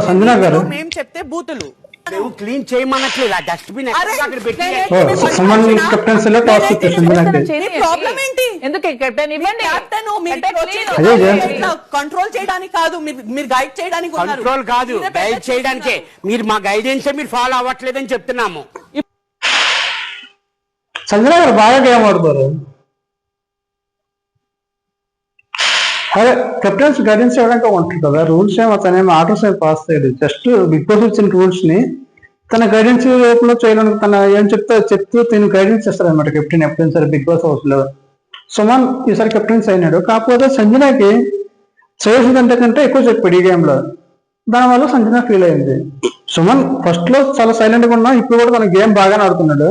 సంజన గారు మేము చెప్తే బూతులు మేము క్లీన్ చేయమనట్లేదు ఆ డస్ట్బిన్ అక్కడ పెట్టి సమ్మన్ కెప్టెన్సీ లో టాస్క్ ఇచ్చేసింది ప్రాబ్లం ఏంటి ఎందుకు కెప్టెన్ ఇవ్వండి కంట్రోల్ చేయడానికి కాదు మీరు గైడ్ చేయడానికి కంట్రోల్ కాదు గైడ్ చేయడానికే మీరు మా గైడెన్స్ మీరు ఫాలో అవ్వట్లేదని చెప్తున్నాము సంజన గారు బాగా గేమ్ ఆడుతారు అదే కెప్టెన్స్ గైడెన్స్ ఇవ్వడానికి ఉంటుంది కదా రూల్స్ ఏమో తనేమో ఆర్డర్స్ ఏమి పాస్ చేయలేదు జస్ట్ బిగ్ బాస్ ఇచ్చిన రూల్స్ ని తన గైడెన్స్ రూపంలో చేయడానికి తన ఏం చెప్తూ తను గైడెన్స్ చేస్తారు అనమాట కెప్టెన్ ఎప్పుడైనా సరే బిగ్ బాస్ హౌస్ లో సుమన్ ఈసారి కెప్టెన్స్ అయినాడు కాకపోతే సంజనకి చేసిన కంటే ఎక్కువ చెప్పాడు ఈ గేమ్ లో దానివల్ల సంజన ఫీల్ అయింది సుమన్ ఫస్ట్ లో చాలా సైలెంట్ గా ఉన్నా ఇప్పుడు కూడా తన గేమ్ బాగానే ఆడుతున్నాడు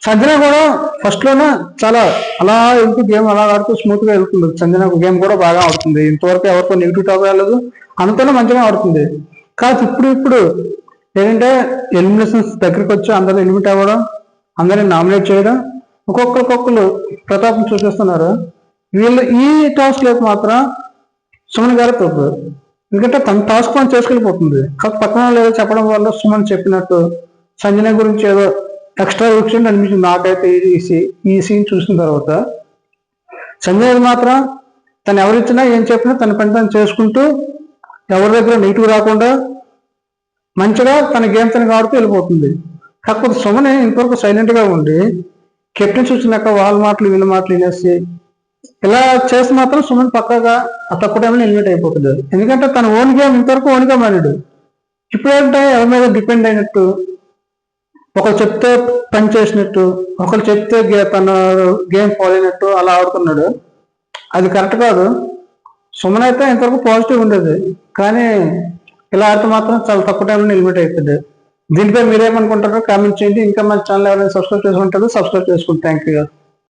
సంజన కూడా ఫస్ట్ లోనే చాలా అలా వెళ్తూ గేమ్ అలా ఆడుతూ స్మూత్ గా వెళ్తుంది సంజన గేమ్ కూడా బాగా ఆడుతుంది ఇంతవరకు ఎవరితో నెగిటివ్ టాక్ రాలేదు అంతలో మంచిగా ఆడుతుంది కాదు ఇప్పుడు ఏంటంటే ఎలిమినేషన్స్ దగ్గరికి వచ్చి అందరూ ఎలిమినేట్ అవ్వడం అందరిని నామినేట్ చేయడం ఒక్కొక్కరు ప్రతాపం చూపిస్తున్నారు వీళ్ళు ఈ టాస్క్ లేదు మాత్రం సుమన్ గారు తప్పు ఎందుకంటే తన టాస్క్ మనం చేసుకెళ్ళిపోతుంది పక్కన లేదో చెప్పడం వల్ల సుమన్ చెప్పినట్టు సంజన గురించి ఏదో ఎక్స్ట్రా విషయం అనిపించింది నాకైతే ఈ సీన్ చూసిన తర్వాత సంజయ్ మాత్రం తను ఎవరిచ్చినా ఏం చెప్పినా తన పని తను చేసుకుంటూ ఎవరి దగ్గర నెగిటివ్ రాకుండా మంచిగా తన గేమ్ తనకి ఆడుతూ వెళ్ళిపోతుంది కాకపోతే సుమన్ ఇంతవరకు సైలెంట్ గా ఉండి కెప్టెన్ చూసినాక వాళ్ళ మాటలు వీళ్ళ మాటలు వినేసి ఇలా చేసి మాత్రం సుమన్ పక్కగా ఆ తక్కువ టైంలో ఎలిమినేట్ అయిపోతుంది ఎందుకంటే తన ఓన్ గేమ్ ఇంతవరకు ఓన్ గా మారాడు ఇప్పుడేంటే ఎవరి మీద డిపెండ్ అయినట్టు ఒకరు చెప్తే పని చేసినట్టు ఒకరు చెప్తే తన గేమ్ ఫాలో అయినట్టు అలా ఆడుతున్నాడు అది కరెక్ట్ కాదు సుమన్ అయితే ఇంతవరకు పాజిటివ్ ఉండేది కానీ ఇలా ఆడితే మాత్రం చాలా తక్కువ టైంలో ఎలిమినేట్ అవుతుంది దీనిపై మీరేమనుకుంటారో కామెంట్ చేయండి ఇంకా మన ఛానల్ ఎవరైనా సబ్స్క్రైబ్ చేసుకుంటారో సబ్స్క్రైబ్ చేసుకుంటారు థ్యాంక్ యూ